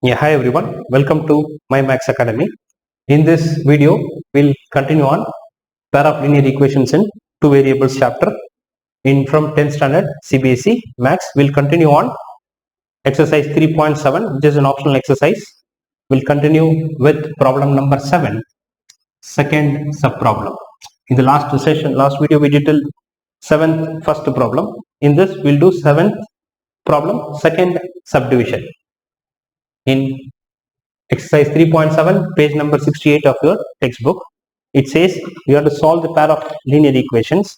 Yeah, hi everyone. Welcome to My Max Academy. In this video, we'll continue on pair of linear equations in two variables chapter in from 10th standard CBSE Max. We'll continue on exercise 3.7, which is an optional exercise. We'll continue with problem number 7, second sub problem. In the last video, we did till 7th first problem. In this, we'll do 7th problem, second subdivision. In exercise 3.7, page number 68 of your textbook. It says you have to solve the pair of linear equations.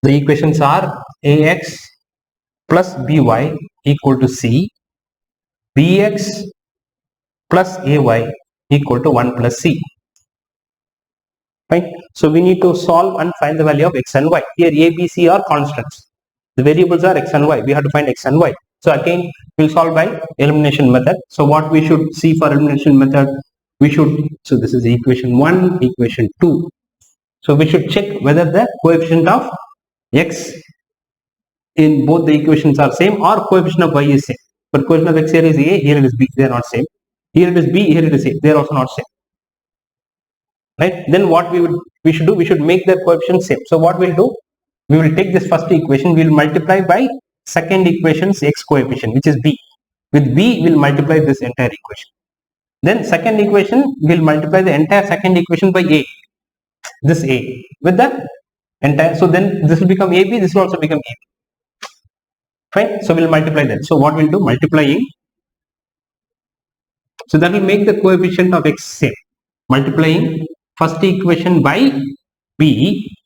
The equations are ax plus by equal to c, bx plus ay equal to 1 plus c. Right? So we need to solve and find the value of x and y. Here a, b, c are constants. The variables are x and y. We have to find x and y. So again, we'll solve by elimination method. So what we should see for elimination method, so this is equation 1, equation 2. So we should check whether the coefficient of x in both the equations are same or coefficient of y is same. But coefficient of x here is a, here it is b, they are not same. Here it is b, here it is a, they are also not same. Right? Then what we should do, we should make the coefficient same. So what we'll do, we will take this first equation, we will multiply by second equation's x coefficient, which is b. With b, we'll multiply this entire equation. Then second equation, we'll multiply the entire second equation by a. This a with the entire. So then this will become ab. This will also become ab. Fine. So we'll multiply that. So what we'll do, multiplying. So that will make the coefficient of x same. Multiplying first equation by b.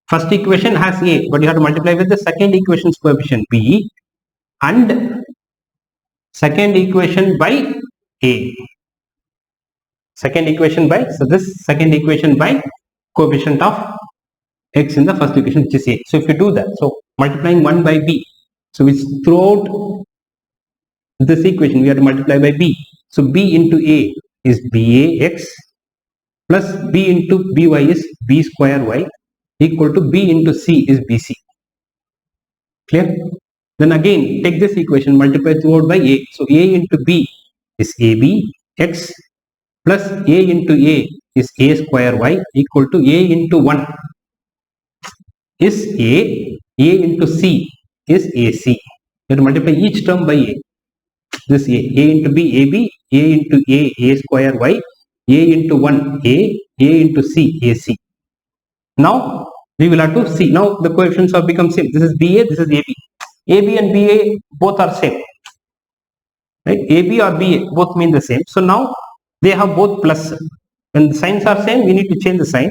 First equation has a, but you have to multiply with the second equation's coefficient b, and second equation by a. Second equation by, so this second equation by coefficient of x in the first equation, which is a. So if you do that, so multiplying 1 by b, so which throughout this equation we have to multiply by b. So b into a is bax plus b into by is b square y equal to b into c is bc. Clear? Then again take this equation, multiply throughout by a. So a into b is ab x plus a into a is a square y equal to a into 1 is a into c is ac. You have to multiply each term by a. This a into b, ab, a into a square y, a into 1 a into c, ac. Now we will have to see. Now the coefficients have become same. This is ba, this is ab. ab and ba both are same. Right? ab or ba both mean the same. So now they have both plus. When the signs are same, we need to change the sign,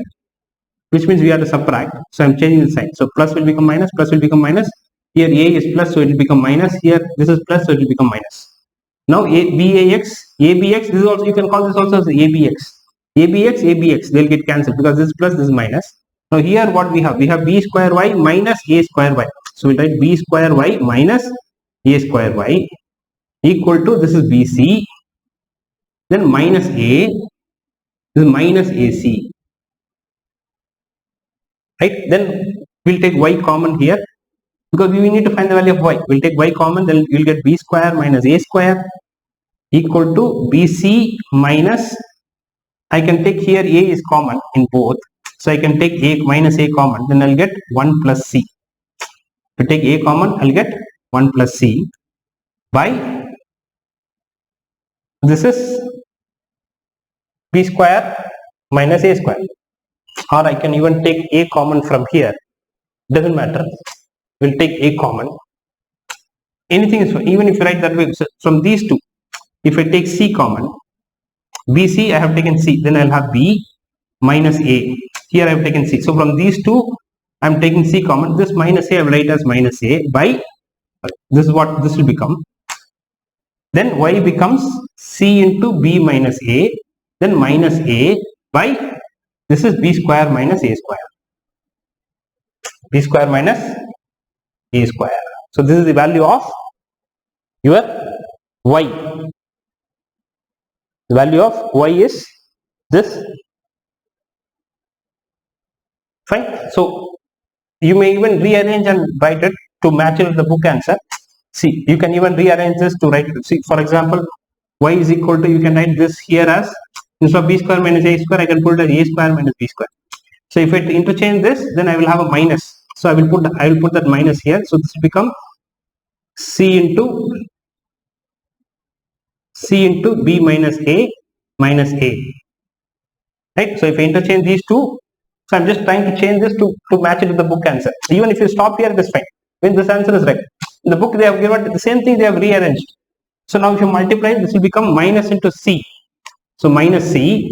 which means we have to subtract. So I'm changing the sign. So plus will become minus, plus will become minus. Here a is plus, so it will become minus. Here this is plus, so it will become minus. Now bax, abx, this is also, you can call this also as abx. abx, they'll get cancelled because this is plus, this is minus. Now here what we have b square y minus a square y. So we'll write b square y minus a square y equal to, this is bc, then minus a, this is minus ac. Right? Then we'll take y common here because we need to find the value of y. We'll take y common, then we'll get b square minus a square equal to bc minus, I can take here a is common in both. So I can take a minus a common, then I'll get 1 plus c. To take a common, I'll get 1 plus c by, this is b square minus a square. Or I can even take a common from here. Doesn't matter. We'll take a common. Anything is fine. Even if you write that way, so from these two, if I take c common, bc I have taken c, then I'll have b minus a. Here I have taken c. So from these two, I am taking c common. This minus a I will write as minus a by, this is what this will become. Then y becomes c into b minus a, then minus a by, this is b square minus a square. B square minus a square. So this is the value of your y. The value of y is this. Fine. So you may even rearrange and write it to match it with the book answer. See, you can even rearrange this to write. See, for example, y is equal to, you can write this here as, instead of b square minus a square, I can put it as a square minus b square. So if I interchange this, then I will have a minus. So I will put that minus here. So this will become c into b minus a, right? So if I interchange these two, so I'm just trying to change this to match it with the book answer. Even if you stop here, it is fine. When this answer is right, in the book they have given the same thing, they have rearranged. So now if you multiply, this will become minus into c. So minus c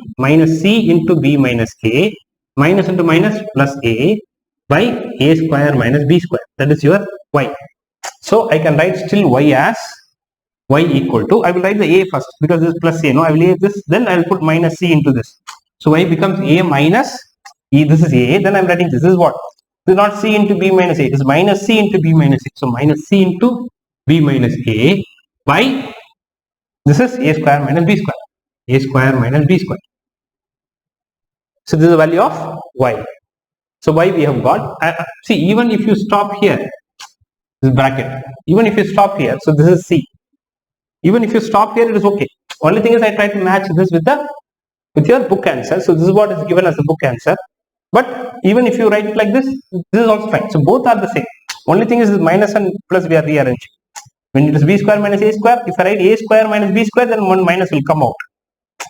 into b minus a, minus into minus plus a by a square minus b square. That is your y. So I can write still y as y equal to, I will write the a first because this is plus a. No, I will add this, then I will put minus c into this. So y becomes a minus e. This is a. Then I am writing this is what? This is not c into b minus a. It is minus c into b minus a. So minus c into b minus a by, this is a square minus b square. A square minus b square. So this is the value of y. So y we have got. See, even if you stop here, this bracket. Even if you stop here, so this is c. Even if you stop here, it is okay. Only thing is I try to match this with your book answer. So this is what is given as the book answer. But even if you write it like this is also fine. So both are the same. Only thing is minus and plus we are rearranging. When it is b square minus a square, if I write a square minus b square, then one minus will come out.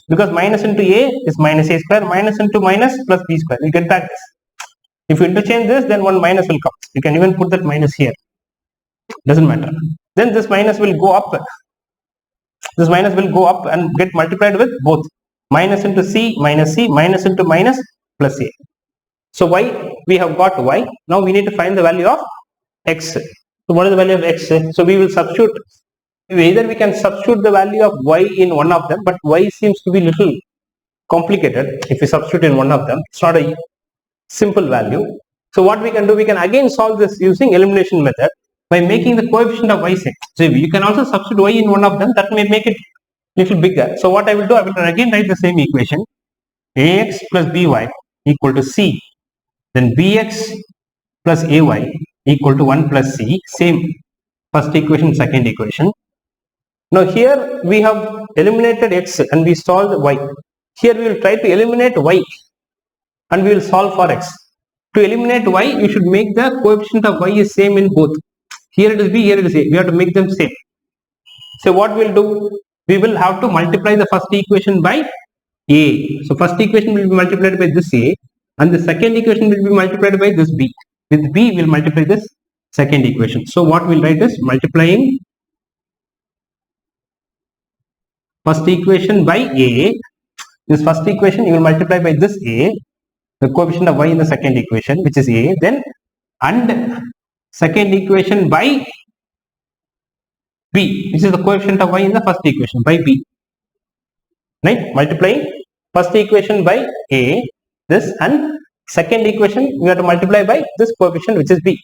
Because minus into a is minus a square, minus into minus plus b square. You get back this. If you interchange this, then one minus will come. You can even put that minus here. Doesn't matter. Then this minus will go up. This minus will go up and get multiplied with both. Minus into c, minus into minus plus a. So y, we have got y. Now we need to find the value of x. So what is the value of x? So we will substitute. Either we can substitute the value of y in one of them, but y seems to be little complicated if we substitute in one of them. It's not a simple value. So what we can do, we can again solve this using elimination method by making the coefficient of y same. So you can also substitute y in one of them, that may make it little bigger. So what I will do, I will again write the same equation. Ax plus by equal to c. Then bx plus ay equal to 1 plus c. Same first equation, second equation. Now here we have eliminated x and we solved y. Here we will try to eliminate y and we will solve for x. To eliminate y, you should make the coefficient of y is same in both. Here it is b, here it is a. We have to make them same. So what we will do? We will have to multiply the first equation by a. So first equation will be multiplied by this a and the second equation will be multiplied by this b. With b we will multiply this second equation. So what we will write is multiplying first equation by a. This first equation you will multiply by this a, the coefficient of y in the second equation, which is a, then and second equation by b, which is the coefficient of y in the first equation, by b. Right? Multiplying first equation by a, this, and second equation we have to multiply by this coefficient, which is b.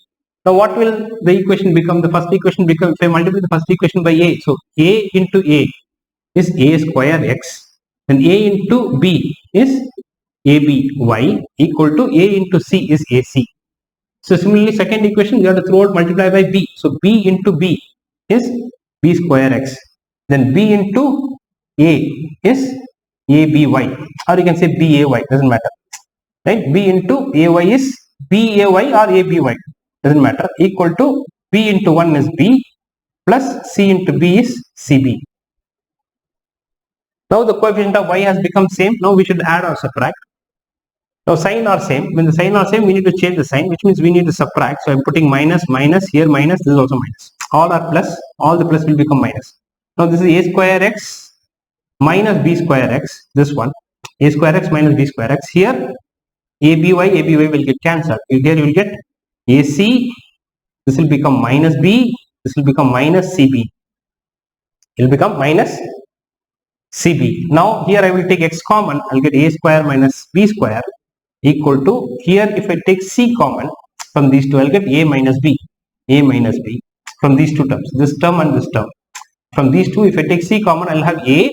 Now what will the equation become? The first equation become, if I multiply the first equation by a, so a into a is a square x, and a into b is aby equal to a into c is ac. So similarly, second equation we have to throw out multiply by b. So b into b is b square x. Then b into a is aby, or you can say bay, doesn't matter. Right? B into ay is bay or aby, doesn't matter. Equal to b into 1 is b plus c into b is cb. Now the coefficient of y has become same. Now we should add or subtract. Now sign are same. When the sign are same, we need to change the sign, which means we need to subtract. So I'm putting minus, here minus, this is also minus. All are plus, all the plus will become minus. Now this is a square x minus b square x, this one. A square x minus b square x. Here aby will get cancelled. Here you will get ac, this will become minus b, this will become minus cb. It will become minus cb. Now here I will take x common, I will get a square minus b square equal to, here if I take c common from these two, I will get a minus b from these two terms, this term and this term. From these two, if I take c common, I will have a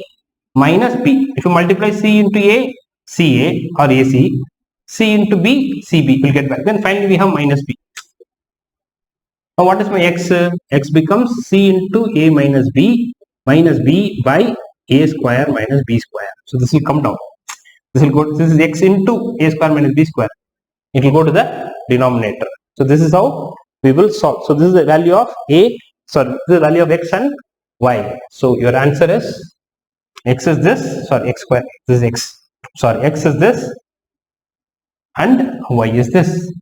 minus b. If you multiply c into a, ca or ac, c into b, cb will get back. Then finally we have minus b. Now what is my x? X becomes c into a minus b by a square minus b square. So this will come down. This will go. This is x into a square minus b square. It will go to the denominator. So this is how we will solve. So this is the value of a. Sorry, this is the value of x and y. So your answer is x is this. Sorry, x square. This is x. Sorry, x is this and y is this.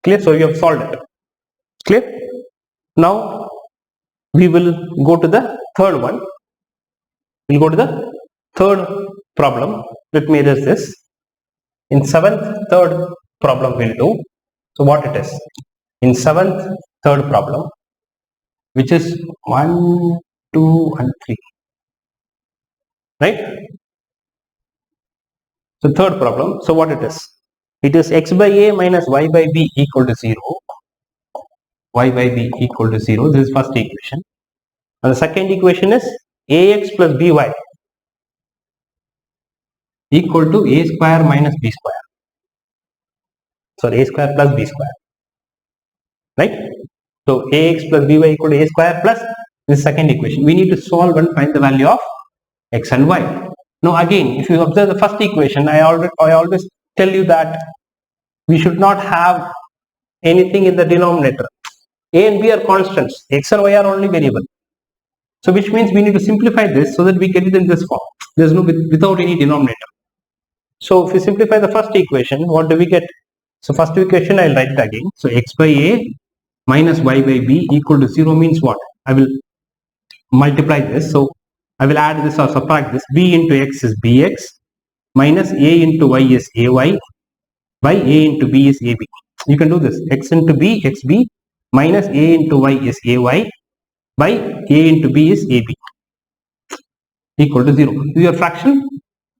Clear? So you have solved it. Clear? Now we will go to the third one. We'll go to the third problem. Let me erase this. In third problem we'll do. So what it is? In third problem, which is 1, 2 and 3. Right? So third problem. So what it is? It is x by a minus y by b equal to 0. Y by b equal to 0. This is first equation. And the second equation is ax plus by equal to a square minus b square. Sorry, a square plus b square. Right? So ax plus by equal to a square plus this second equation. We need to solve and find the value of x and y. Now again, if you observe the first equation, I always tell you that we should not have anything in the denominator. A and b are constants. X and y are only variable. So which means we need to simplify this so that we get it in this form. There is no without any denominator. So if we simplify the first equation, what do we get? So first equation I will write it again. So x by a minus y by b equal to 0 means what? I will multiply this. So I will add this or subtract this. B into x is bx minus a into y is ay by a into b is ab. You can do this. X into b, xb minus a into y is ay by a into b is ab equal to 0. This is your fraction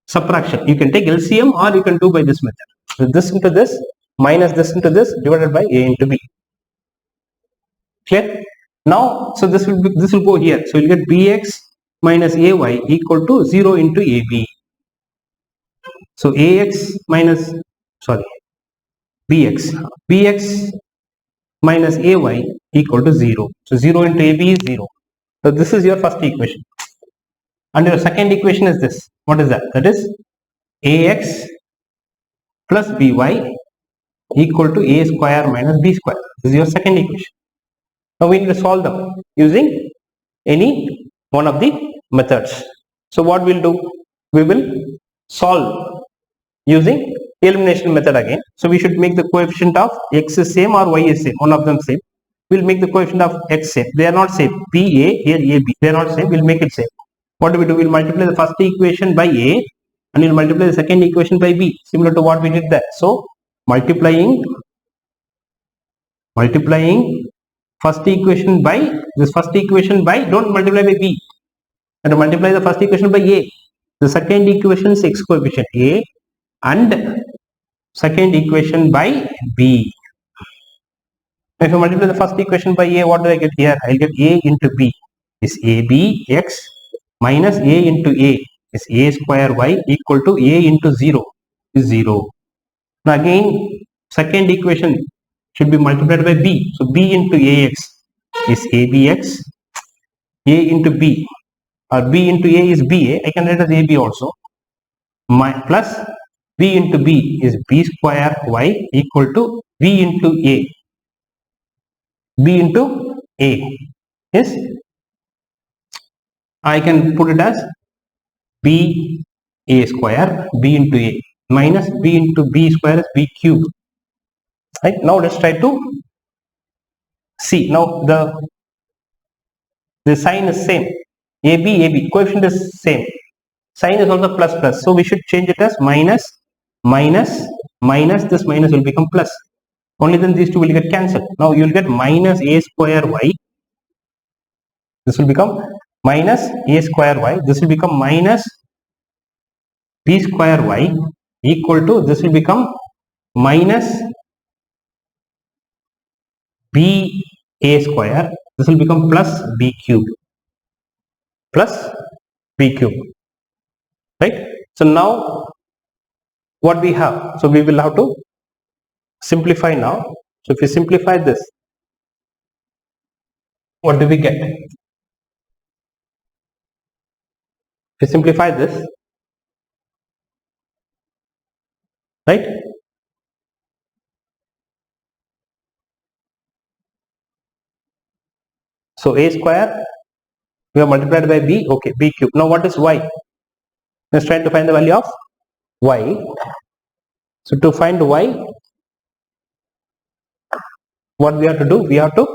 subtraction. You can take LCM or you can do by this method. So this into this minus this into this divided by a into b. Clear? Now, so this will go here. So you will get bx minus ay equal to 0 into ab. So ax minus bx minus ay equal to 0. So 0 into ab is 0. So this is your first equation. And your second equation is this. What is that? That is ax plus by equal to a square minus b square. This is your second equation. Now we need to solve them using any one of the methods. So what we'll do? We will solve using elimination method again. So we should make the coefficient of x is same or y is same. One of them same. We'll make the coefficient of x same. They are not same. ba here ab. They are not same. We'll make it same. What do? We'll multiply the first equation by a and we'll multiply the second equation by b, similar to what we did there. So multiplying first equation by this first equation by, don't multiply by b, and multiply the first equation by a. The second equation is x coefficient a and second equation by b. If you multiply the first equation by a, what do I get here? I'll get a into b is ab x minus a into a is a square y equal to a into 0 is 0. Now again, second equation should be multiplied by b. So b into ax is abx, a into b or b into a is ba. I can write as ab also. Plus b into b is b square y equal to b into a. B into a is, I can put it as b a square, b into a minus b into b square is b cube. Right? Now let's try to see. Now the sign is same. AB, coefficient is same. Sign is also plus plus. So we should change it as minus, minus, minus. This minus will become plus. Only then these two will get cancelled. Now you will get minus a square y. This will become minus a square y. This will become minus b square y equal to, this will become minus b a square. This will become plus b cube. Plus b cube. Right? So now what we have? So we will have to simplify now. So if we simplify this, What do we get? To simplify this, right? So a square we have multiplied by b. Okay, b cube. Now what is y? Let's try to find the value of y. So to find y, what we have to do? We have to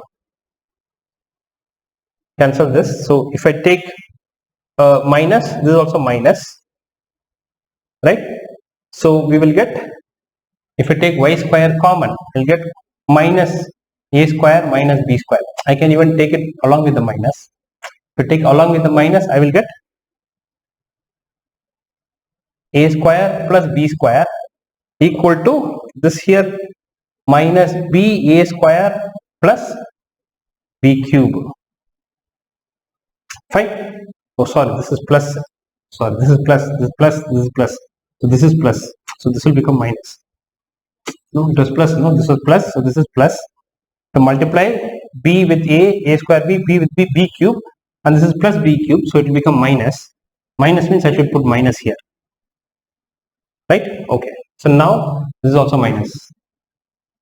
cancel this. So if I take minus, this is also minus, right? So we will get, if I take y square common, we'll get minus a square minus b square. I can even take it along with the minus. If I take along with the minus, I will get a square plus b square equal to this here minus b a square plus b cube. Fine. Oh, sorry, this is plus. Sorry, this is plus. This is plus. This is plus. So this is plus. So this will become minus. No, it was plus. No, this was plus. So this is plus. So multiply b with a square b with b cube, and this is plus b cube. So it will become minus. Minus means I should put minus here. Right? Okay. So now this is also minus.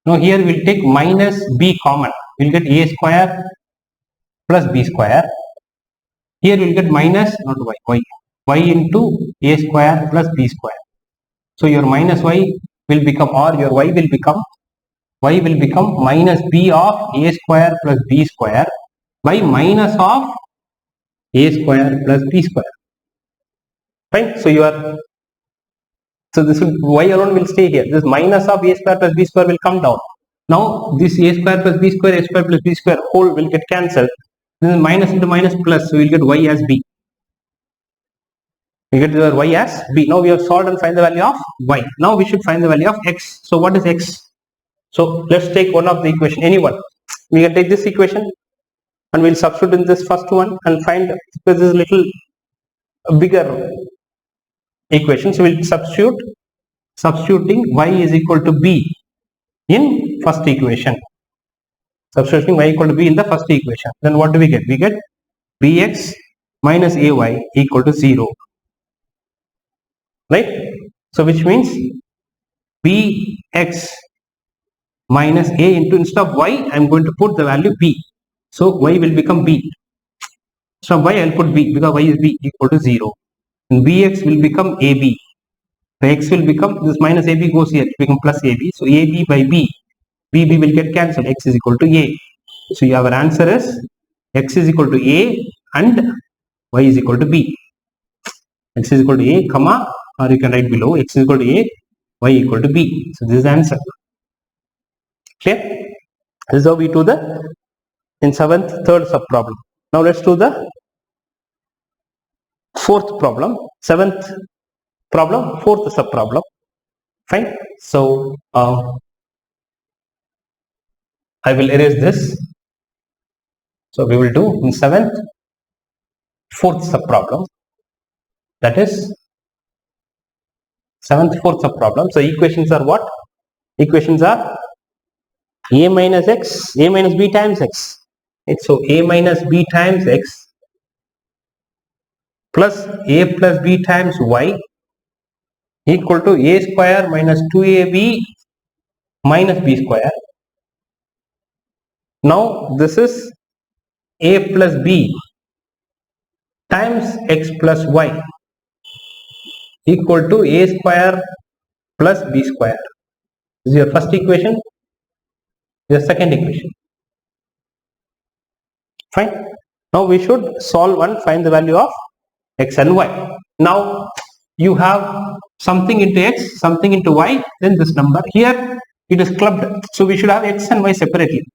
Now here we will take minus b common. We will get a square plus b square. Here we will get minus, not y into a square plus b square. So your minus y will become, or your y will become minus b of a square plus b square by minus of a square plus b square. Fine. So this will, y alone will stay here. This minus of a square plus b square will come down. Now this a square plus b square, a square plus b square whole will get cancelled. Then minus into minus plus, so we will get y as b. We get the y as b. Now we have solved and find the value of y. Now we should find the value of x. So what is x? So let's take one of the equation, any one. We can take this equation and we'll substitute in this first one and find, because this is a little bigger equation. So we'll substituting y is equal to b in first equation. Substituting y equal to b in the first equation. Then what do we get? We get bx minus ay equal to 0. Right? So which means bx minus a into, instead of y, I am going to put the value b. So y will become b. So y I will put b, because y is b equal to 0. And bx will become ab. So x will become, this minus ab goes here, it become plus ab. So ab by b, bb will get cancelled, x is equal to a. So our answer is x is equal to a and y is equal to b. X is equal to a, comma, or you can write below, x is equal to a, y equal to b. So this is the answer. Clear? This is how we do the in 7th third sub problem. Now let's do the 4th problem, 7th problem, 4th sub problem. Fine. So I will erase this. So we will do in 7th 4th sub problem. That is 7th 4th sub problem. So equations are what? Equations are a minus x, a minus b times x. Right? So a minus b times x plus a plus b times y equal to a square minus 2ab minus b square. Now this is a plus b times x plus y equal to a square plus b square. This is your first equation. This is the second equation. Fine. Now we should solve and find the value of x and y. Now you have something into x, something into y, then this number. Here it is clubbed. So we should have x and y separately.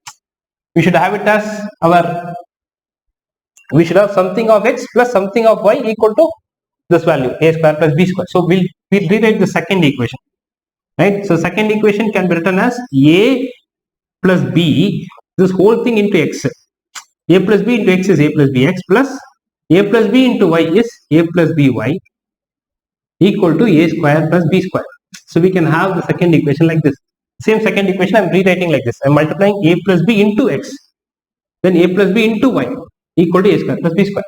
We should have it as our, we should have something of x plus something of y equal to this value, a square plus b square. So we'll rewrite the second equation. Right? So second equation can be written as a plus b, this whole thing into x. A plus b into x is a plus bx plus a plus b into y is a plus by equal to a square plus b square. So we can have the second equation like this. Same second equation I am rewriting like this. I am multiplying a plus b into x. then a plus b into y equal to a square plus b square.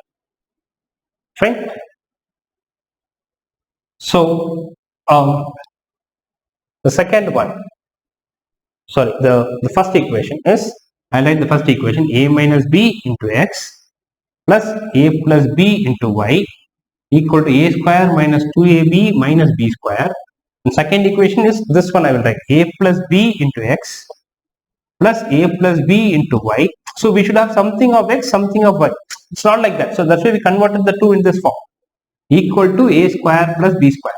Fine. So the second one, sorry, the first equation is, I like the first equation, a minus b into x plus a plus b into y equal to a square minus 2ab minus b square. And second equation is this one, I will write a plus b into x plus a plus b into y. So we should have something of x, something of y. It's not like that. So that's why we converted the two in this form, equal to a square plus b square.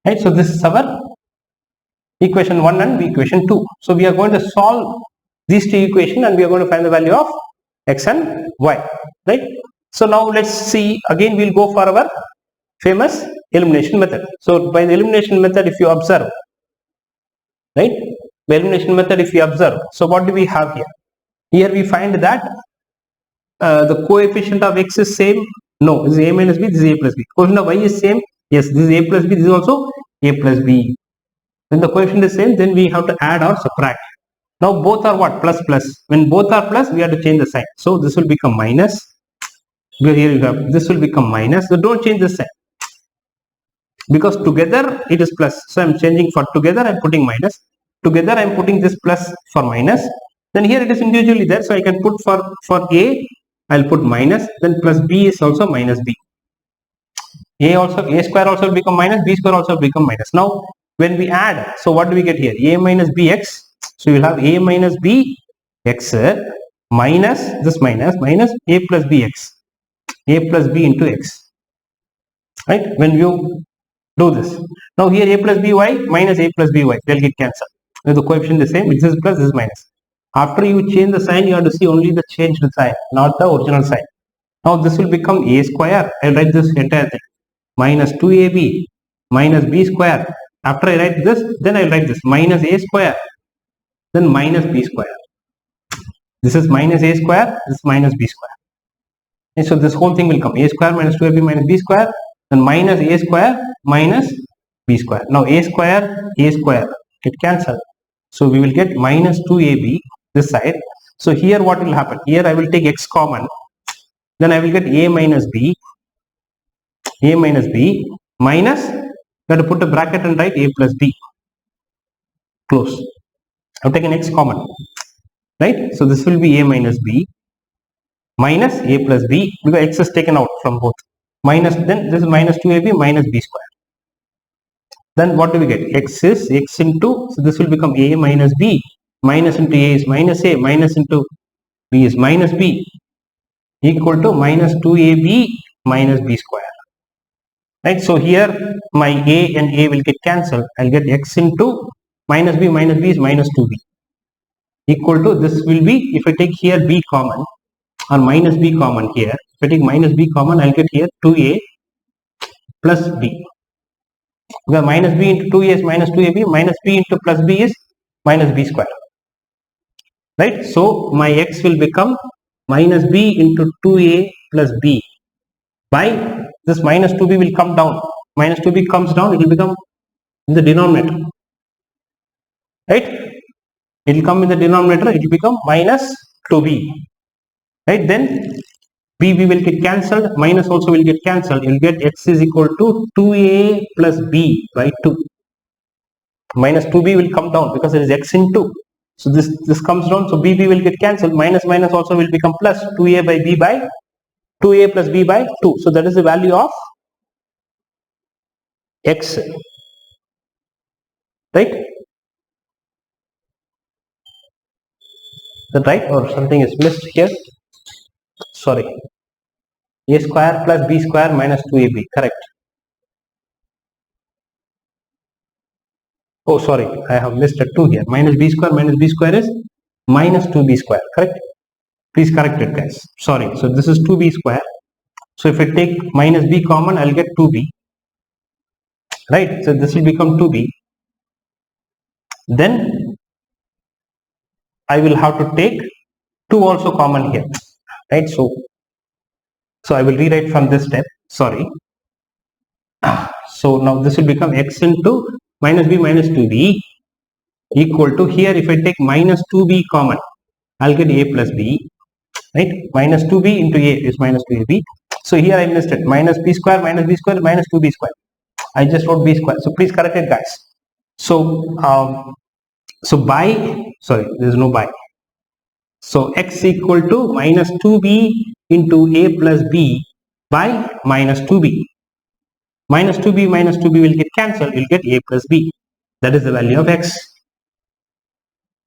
Right. So this is our equation 1 and equation 2. So we are going to solve these two equations and we are going to find the value of x and y. Right. So now let's see, again we'll go for our famous elimination method. So by the elimination method, if you observe, right, by elimination method, if you observe, so what do we have here? Here we find that the coefficient of x is same. No, this is a minus b, this is a plus b. Coefficient of y is same. Yes, this is a plus b, this is also a plus b. When the coefficient is same, then we have to add or subtract. Now both are what? Plus plus. When both are plus, we have to change the sign. So this will become minus. Here you have, this will become minus. So don't change the sign, because together it is plus. So I'm changing for together, I'm putting minus. Together I'm putting this plus for minus. Then here it is individually there. So I can put for a, I'll put minus. Then plus b is also minus b. A square also will become minus, b square also will become minus. Now when we add, so what do we get here? A minus bx. So you'll have a minus b x minus this minus a plus bx. A plus b into x. Right? When you do this. Now here a plus by minus a plus by, they'll get cancelled. The coefficient is the same, this is plus, this is minus. After you change the sign, you have to see only the changed sign, not the original sign. Now this will become a square. I'll write this entire thing. Minus 2ab minus b square. After I write this, then I'll write this minus a square, then minus b square. This is minus a square, this is minus b square. And so this whole thing will come a square minus 2ab minus b square, then minus a square minus b square. Now a square get cancelled. So we will get minus 2ab this side. So here what will happen? Here I will take x common. Then I will get a minus b minus, you have to put a bracket and write a plus b. Close. I've taken x common. Right? So this will be a minus b minus a plus b, because x is taken out from both. Minus, then this is minus 2ab minus b square. Then what do we get? X is x into, so this will become a minus b, minus into a is minus a, minus into b is minus b, equal to minus 2ab minus b square. Right? So here my a and a will get cancelled. I'll get x into minus b is minus 2b, equal to, this will be, if I take here b common or minus b common here, if I take minus b common, I'll get here 2a plus b. Because minus b into 2a is minus 2ab, minus b into plus b is minus b square. Right? So my x will become minus b into 2a plus b by this minus 2b will come down. Minus 2b comes down, it will become in the denominator. Right? It will come in the denominator, it will become minus 2b. Right? Then b will get cancelled, minus also will get cancelled. You will get x is equal to 2a plus b by 2. Minus 2b will come down because it is x into. So this comes down, so b will get cancelled. Minus also will become plus 2a by b by 2a plus b by 2. So that is the value of x. Right? That right? Or something is missed here? Sorry. A square plus b square minus 2ab. Correct. Oh, sorry. I have missed a 2 here. Minus b square is minus 2b square. Correct? Please correct it, guys. Sorry. So this is 2b square. So if I take minus b common, I'll get 2b. Right? So this will become 2b. Then I will have to take 2 also common here. Right? So I will rewrite from this step. Sorry. So now this will become x into minus b minus 2b equal to, here if I take minus 2b common, I'll get a plus b, right? Minus 2b into a is minus 2ab. So here I missed it. Minus b square minus b square minus 2b square. I just wrote b square. So please correct it, guys. So there is no by. So x equal to minus 2b into a plus b by minus 2b. Minus 2b will get cancelled. You'll get a plus b. That is the value of x.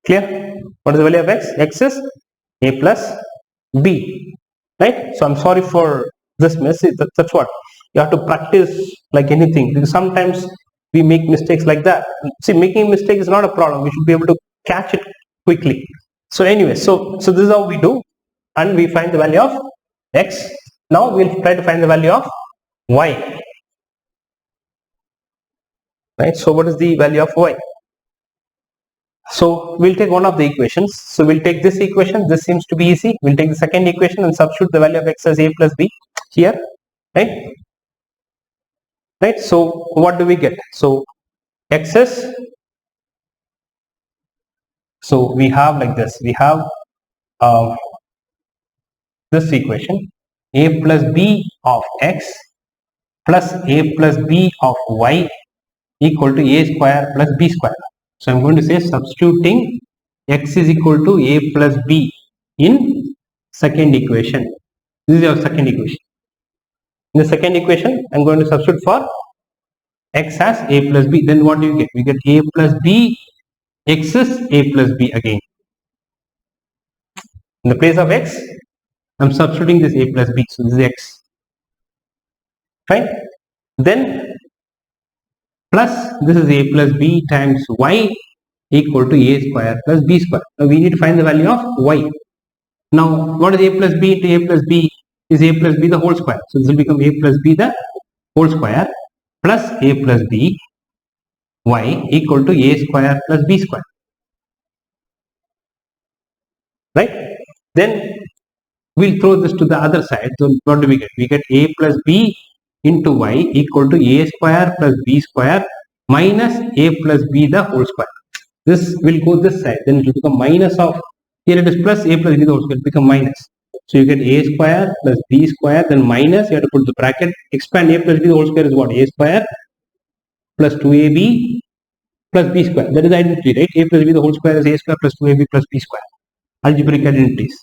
Clear? What is the value of x? X is a plus b. Right? So I'm sorry for this mess. That's what you have to practice like anything, because sometimes we make mistakes like that. See, making a mistake is not a problem. We should be able to catch it quickly. So anyway, so this is how we do, and we find the value of x. Now we'll try to find the value of y. Right? So what is the value of y? So we'll take one of the equations. So we'll take this equation. This seems to be easy. We'll take the second equation and substitute the value of x as a plus b here. Right? Right? So what do we get? So x is, so we have like this. We have this equation, a plus b of x plus a plus b of y equal to a square plus b square. So I'm going to say substituting x is equal to a plus b in second equation. This is our second equation. In the second equation, I'm going to substitute for x as a plus b. Then what do you get? We get a plus b, x is a plus b again. In the place of x, I'm substituting this a plus b. So this is x. Fine. Then plus this is a plus b times y equal to a square plus b square. Now we need to find the value of y. Now what is a plus b into a plus b? Is a plus b the whole square. So this will become a plus b the whole square plus a plus b y equal to a square plus b square. Right? Then we'll throw this to the other side. So what do we get? We get a plus b into y equal to a square plus b square minus a plus b the whole square. This will go this side. Then it will become minus of, here it is plus a plus b the whole square. It will become minus. So you get a square plus b square, then minus, you have to put the bracket, expand a plus b the whole square is what? A square plus 2ab plus b square. That is identity, right? A plus b the whole square is a square plus 2ab plus b square. Algebraic identities.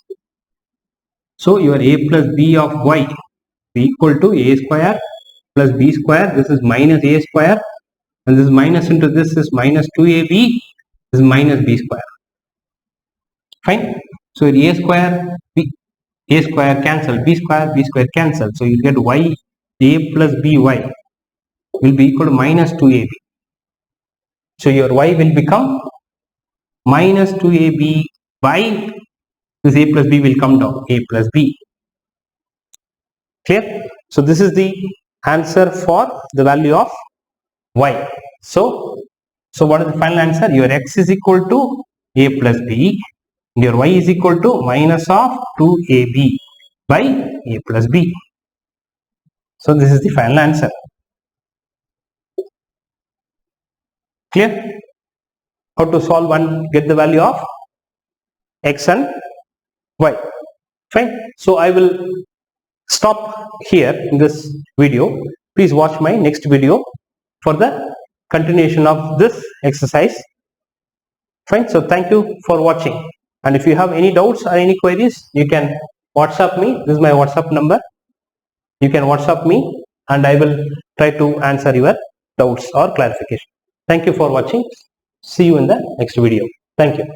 So your a plus b of y equal to a square plus b square. This is minus a square, and this minus into this is minus 2ab. This is minus b square. Fine. So a square cancel, b square cancel. So you get y, a plus by will be equal to minus 2ab. So your y will become minus 2ab by this a plus b will come down, a plus b. Clear? So this is the answer for the value of y. So what is the final answer? Your x is equal to a plus b. Your y is equal to minus of 2ab by a plus b. So this is the final answer. Clear? How to solve and get the value of x and y. Fine. So I will stop here in this video. Please watch my next video for the continuation of this exercise. Fine. So thank you for watching. And if you have any doubts or any queries, you can WhatsApp me. This is my WhatsApp number. You can WhatsApp me and I will try to answer your doubts or clarification. Thank you for watching. See you in the next video. Thank you.